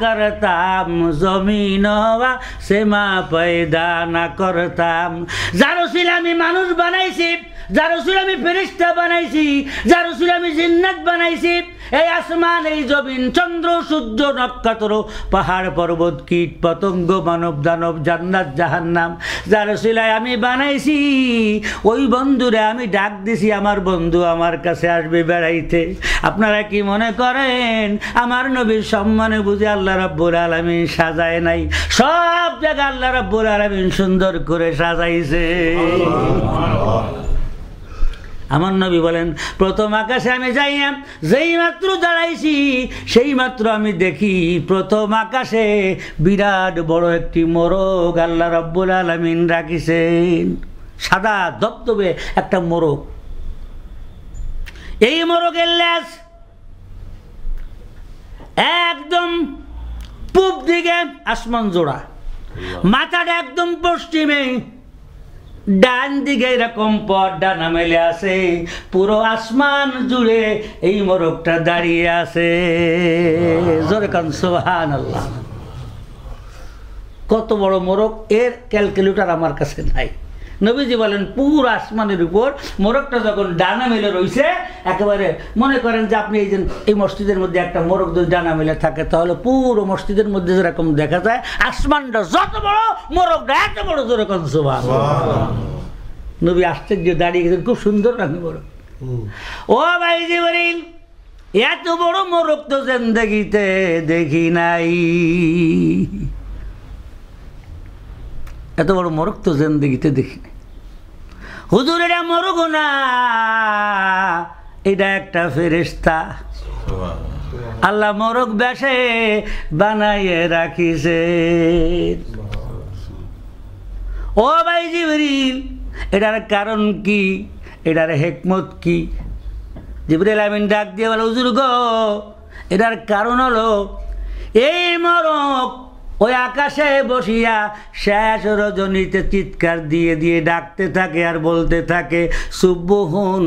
करताम जमीन सेमा पैदा ना करताम যার উসিলা আমি মানুষ বানাইছি যার উসিলা আমি ফেরেশতা বানাইছি যার উসিলা আমি জিন্নাত বানাইছি এই আসমান এই জমিন চন্দ্র সূর্য নক্ষত্র পাহাড় পর্বত কীট পতঙ্গ মানব দানব জান্নাত জাহান্নাম যার উসিলায় আমি বানাইছি ওই বন্ধুরে আমি ডাক দিছি আমার বন্ধু আমার কাছে আসবে বেড়াইতে আপনারা কি মনে করেন আমার নবীর সম্মানে বুঝে আল্লাহ রাব্বুল আলামিন সাজায় নাই সব জায়গা আল্লাহ রাব্বুল আলামিন সুন্দর করে সাজাইছে আমার নবী বলেন প্রথম আকাশে আমি যাইলাম যেই মাত্র দাঁড়াইছি সেই মাত্র আমি দেখি প্রথম আকাশে বিরাট বড় একটি মোরগ আল্লাহ রাব্বুল আলামিন রাখিছেন সাদা ধবধবে একটা মোরগ এই মোরগের লেজ একদম পূব দিকে আসমান জোড়া মাথাটা একদম পশ্চিমে ডান দিকে এরকম পর্দা নামেলে আছে পুরো আসমান জুড়ে এই মোরগটা দাঁড়িয়ে আছে জোরে কান সুবহানাল্লাহ কত বড় মোরগ এর ক্যালকুলেটর আমার কাছে নাই নবীজি বলেন পুরো আসমানের উপর মোরগটা যখন ডানা মেলে রয়েছে একেবারে মনে করেন যে আপনি এই মসজিদের মধ্যে একটা মোরগ যদি ডানা মেলে থাকে তাহলে পুরো মসজিদের মধ্যে যেরকম দেখা যায় আসমানটা যত বড় মোরগটা এত বড় জোরে কান সুবহানাল্লাহ নবী আশ্চর্য দাঁড়িয়ে গেছেন খুব সুন্দর নাকি মোরগ ও ভাই জিবরিল এত বড় মোরগ তো জিন্দেগিতে দেখি নাই এত বড় মোরগ তো জিন্দেগিতে দেখি নাই হুজুর এটা মোরগ না এটা একটা ফেরেশতা আল্লাহ মোরগ বেশে বানাইয়ে রাখিছে ও ভাই জিবরিল এটার কারণ কি এটার হিকমত কি জিবরিল আমিন ডাক দিয়ে বলে হুজুর গো এটার কারণ হলো এই মোরগ ওই আকাশে বসিয়া শেষ রজনীতে চিৎকার দিয়ে দিয়ে ডাকতে থাকে আর বলতে থাকে সুবহুন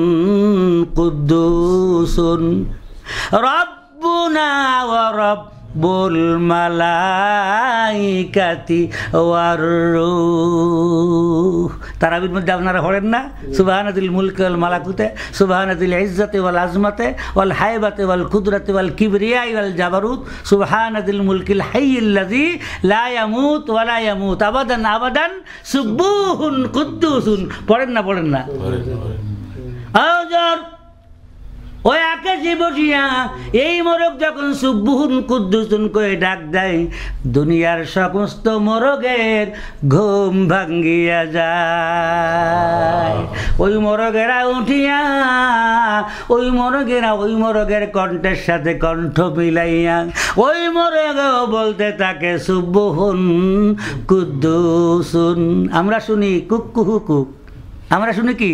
কুদ্দুসুন রব্বুনা ওয়া রব্বুল মালাইকাতি ওয়ার রূহ তারাবির মধ্যে আপনারা পড়েন না সুবহানাতিল মুলকি ওয়াল মালাকুতে সুবহানাতিল ইজ্জাতি ওয়াল আজমাতে ওয়াল হাইবাতি ওয়াল কুদরাতি ওয়াল কিবরিয়াই ওয়াল জাবারুত সুবহানাতিল মুলকিল হাইয়্যিল্লাযী লা ইয়ামুত ওয়া লা ইয়ামুত আবাদান আবাদান সুবহুন কুদ্দুসুন পড়েন না আওজার ওই আকাশে বসিয়া এই মোরগ যখন সুবহুন কুদ্দুসুন করে ডাক দেয় দুনিয়ার সমস্ত মোরগের ঘুম ভাঙ্গিয়া যায় ওই মোরগেরা উঠিয়া ওই মোরগের কণ্ঠের সাথে কণ্ঠ মিলাইয়া ওই মোরগও বলতে থাকে সুবহুন কুদ্দুসুন আমরা শুনি কুক্কুহু কুক আমরা শুনি কি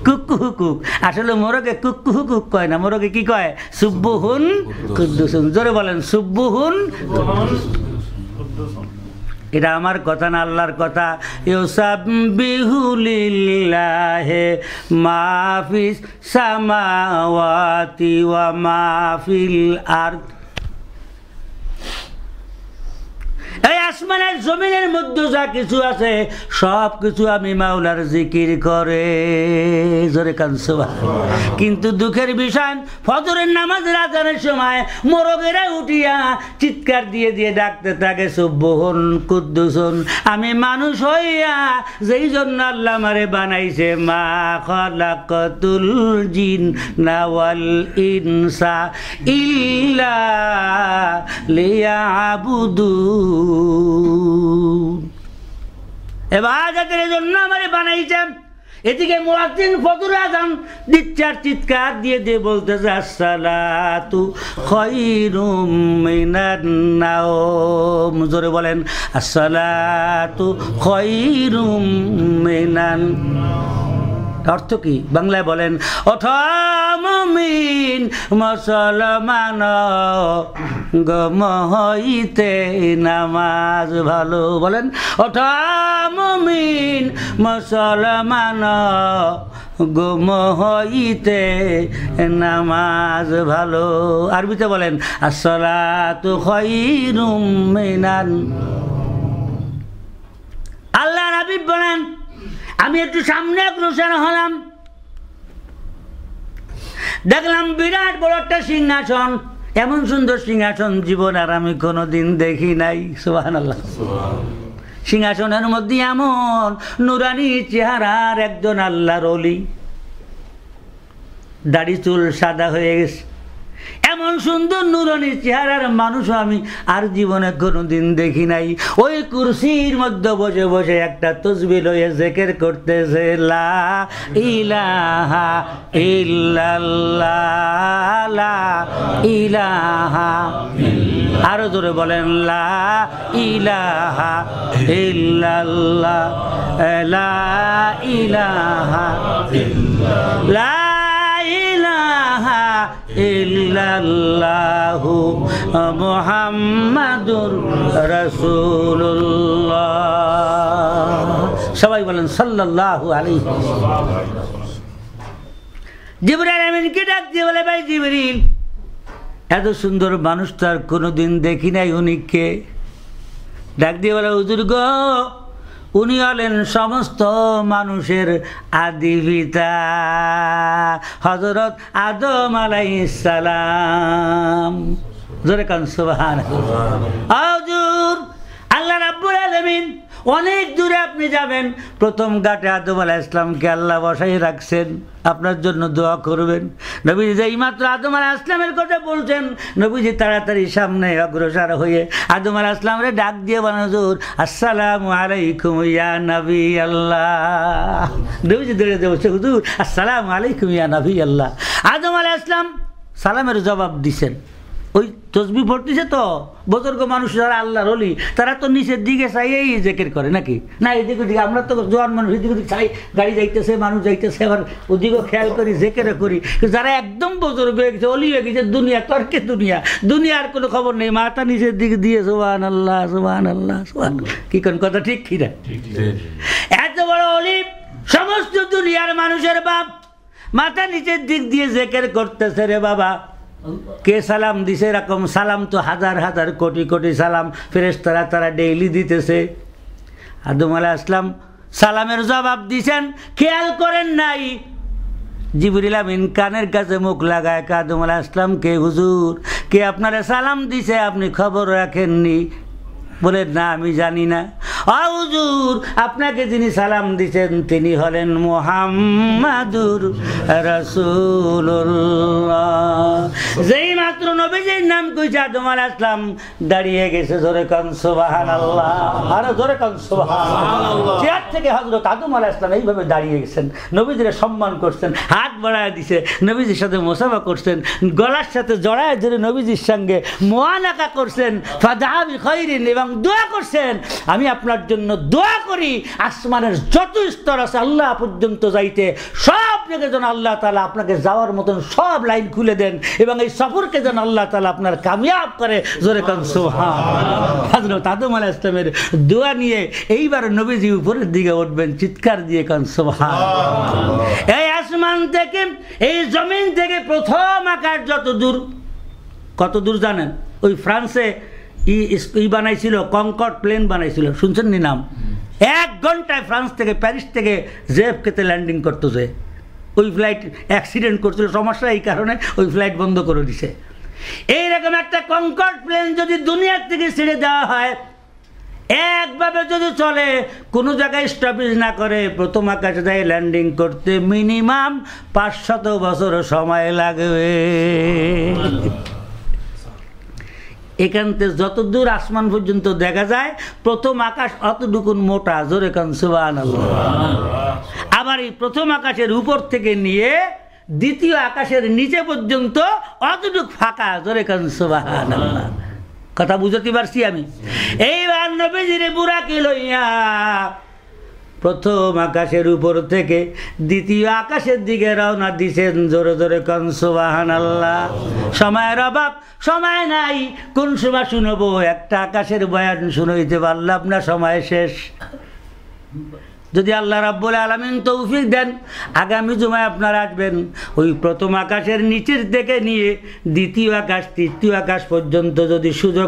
কুক্কু হুকুক আসলে মোরগে কুক্কু হুকুক কয় না মোরগে কি কয় সুবহুন কুদ্দুসুন জোরে বলেন সুবহুন এটা আমার কথা না আল্লাহর কথা ইউসাব্বিহু লিল্লাহি মা ফিস সামাওয়াতি ওয়া মা ফিল আরদ এই আসমানের জমিনের মধ্যে যা কিছু আছে সব কিছু আমি মাওলার জিকির করে জোরে কান সুবহানাল্লাহ কিন্তু দুঃখের বিষয় ফজরের নামাজের আযানের সময় মোরগেরা উঠিয়া চিৎকার দিয়ে দিয়ে ডাকতে থাকে সুবহুন কুদ্দুসুন আমি মানুষ হইয়া যেই জন্য আল্লাহ আমারে বানাইছে মা খালাকাতুল জিন্না ওয়াল ইনসা ইল্লা লিয়াবুদুন ইবাদতের জন্য আমারে বানাইছেন এদিকে মুয়াজ্জিন ফজরের আযান দিচ্ছে আর চিৎকার দিয়ে দিয়ে বলতেছে আসসালাতু খায়রুম মিনান নাওম জোরে বলেন আসসালাতু খায়রুম মিনান অর্থ কি বাংলায় বলেন ওঠো মুমিন মুসলমান গম হইতে নামাজ ভালো বলেন ওঠো মুমিন মুসলমান গুম হইতে নামাজ ভালো। আরবিতে বলেন আসসালাতু খায়রুম মিনান। আল্লাহ হাবিব বলেন আমি একটু সামনে অগ্রসর হলাম, দেখলাম বিরাট বড় একটা সিংহাসন, এমন সুন্দর সিংহাসন জীবন আর আমি কোনোদিন দেখি নাই। সুবহানাল্লাহ। সিংহাসনের মধ্যে এমন নুরানি চেহারার একজন আল্লাহর ওলি, দাড়ি চুল সাদা হয়ে গেছে, এমন সুন্দর নুরানি চেহারার মানুষ আমি আর জীবনে কোনোদিন দেখি নাই। ওই কুরসির মধ্যে বসে বসে একটা তাসবিহ লয়ে জিকির করতেছে লা ইলাহা ইল্লাল্লাহ লা ইলাহা, আরো জোরে বলেন লা ইলাহা ইল্লাল্লাহ লা ইলাহা লা ইলাহা ইল্লাল্লাহু মুহাম্মাদুর রাসূলুল্লাহ। সবাই বলেন সাল্লাল্লাহু আলাইহি। জিবরাইল আমিনকে ডাক দিয়ে বলে ভাই জিবরিল, এত সুন্দর মানুষ তো আর কোনোদিন দেখি নাই, উনি কে? ডাক দিয়ে বলে হুজুর গো, উনি হলেন সমস্ত মানুষের আদি পিতা হযরত আদম আলাইহিস সালাম। জোরে কান সুবহানাল্লাহ। হুজুর আল্লাহ রাব্বুল আলামিন অনেক দূরে আপনি যাবেন, প্রথম ঘাটে আদম আলাইহিস সালামকে আল্লাহ বসাই রাখছেন, আপনার জন্য দোয়া করবেন। নবীজি যেই মাত্র আদম আলাইহিস সালামের কথা বলছেন, নবীজি তাড়াতাড়ি সামনে অগ্রসর হয়ে আদম আলাইহিস সালামরে ডাক দিয়ে বলেন হুজুর আসসালামু আলাইকুম ইয়া নবী আল্লাহ। নবীজি দৌড়ে বলছে হুজুর আসসালামু আলাইকুম ইয়া নবী আল্লাহ। আদম আলাইহিস সালাম সালামের জবাব দিছেন, ওই তসবিহ পড়তেছে তো বুজুর্গ মানুষ যারা আল্লাহর ওলি, তারা তো নিচের দিকে চাইয়েই জিকির করে নাকি? না এদিকে ওদিকে, আমরা তো জোয়ান মানুষ এদিকে ওদিকে চাই, গাড়ি যাইতেছে মানুষ যাইতেছে, আবার ওদিকেও খেয়াল করি জিকিরও করি। যারা একদম বুজুর্গ হয়ে গেছে, অলি হয়ে গেছে, দুনিয়া তর্কে দুনিয়ার কোনো খবর নেই, মাথা নিচের দিকে দিয়ে সুবহানাল্লাহ সুবহানাল্লাহ সুবহানাল্লাহ। কি কোন কথা ঠিক কি না? এত বড় অলি, সমস্ত দুনিয়ার মানুষের বাপ, মাথা নিচের দিক দিয়ে জিকির করতেছে রে বাবা। কে সালাম দিছে? এরকম সালাম তো হাজার হাজার কোটি কোটি সালাম ফেরেশতারা তারা ডেইলি দিতেছে। আদম আলাইহিস সালাম সালামের জবাব দিছেন, খেয়াল করেন নাই? জিবরিল আমিন কানের কাছে মুখ লাগায় আদম আলাইহিস সালামকে হুজুর কে আপনারে সালাম দিছে আপনি খবর রাখেননি? বলে না আমি জানি না। হুজুর আপনাকে যিনি সালাম দিছেন তিনি হলেন মুহাম্মাদুর রাসূলুল্লাহ। যেই মাত্র নবীজির নাম কইছে আদম আলাইহিস সালাম দাঁড়িয়ে গেছে। জোরে কান সুবহানাল্লাহ, আরে জোরে কান সুবহানাল্লাহ। চেয়ার থেকে হযরত আদম আলাইহিস সালাম এইভাবে দাঁড়িয়ে গেছেন, নবীজির সম্মান করছেন, হাত বাড়ায় দিছে, নবীজির সাথে মুসাফা করছেন, গলার সাথে জড়ায় ধরে নবীজির সঙ্গে মুআনাকা করছেন, ফাদা বিখাইরিন, এবং দোয়া করছেন আমি আপনার জন্য দোয়া করি আসমানের যত স্তর আছে আল্লাহ পর্যন্ত যাইতে সব জায়গায় যেন আল্লাহ তাআলা আপনাকে যাওয়ার মতন সব লাইন খুলে দেন এবং এই সফরকে যেন আল্লাহ তাআলা আপনার কামিয়াব করে। জোরে কান সুবহানাল্লাহ। হযরত আদম আলাইহিস সালামের দোয়া নিয়ে এইবার নবীজি উপরের দিকে উঠবেন, চিৎকার দিয়ে কান সুবহানাল্লাহ। এই আসমান থেকে এই জমিন থেকে প্রথম আকাশ যত দূর, কত দূর জানেন? ওই ফ্রান্সে বানাইছিল, কনকর্ড প্লেন বানাইছিল, শুনছেন নি নাম? 1 ঘন্টায় ফ্রান্স থেকে প্যারিস থেকে জেএফকেতে ল্যান্ডিং করতো, যে ওই ফ্লাইট অ্যাক্সিডেন্ট করছিল, সমস্যা এই কারণে ওই ফ্লাইট বন্ধ করে দিছে। এইরকম একটা কনকর্ড প্লেন যদি দুনিয়ার থেকে ছেড়ে দেওয়া হয়, একভাবে যদি চলে, কোনো জায়গায় স্টপেজ না করে প্রথম আকাশে যায় ল্যান্ডিং করতে মিনিমাম 500 বছর সময় লাগবে। এখান থেকে যত দূর আসমান পর্যন্ত দেখা যায় প্রথম আকাশ অতটুকুন মোটা। জোরে কান সুবহানাল্লাহ। আবার এই প্রথম আকাশের উপর থেকে নিয়ে দ্বিতীয় আকাশের নিচে পর্যন্ত অতটুক ফাঁকা। জোরে কান সুবহানাল্লাহ। কথা বুঝতে পারছি আমি? এইবার নবীজিরে বুরাকে লইয়া প্রথম আকাশের উপর থেকে দ্বিতীয় আকাশের দিকে রওনা দিছেন। জোরে জোরে কান সুবহানাল্লাহ। সময়ের অভাব, সময় নাই, কোন সময় শুনবো? একটা আকাশের বয়ান শুনাইতে পারলাম না, সময় শেষ। যদি আল্লাহ রাব্বুল আলামিন তৌফিক দেন আগামী জুমায় আপনারা আসবেন ওই প্রথম আকাশের নিচের থেকে নিয়ে দ্বিতীয় আকাশ তৃতীয় আকাশ পর্যন্ত যদি সুযোগ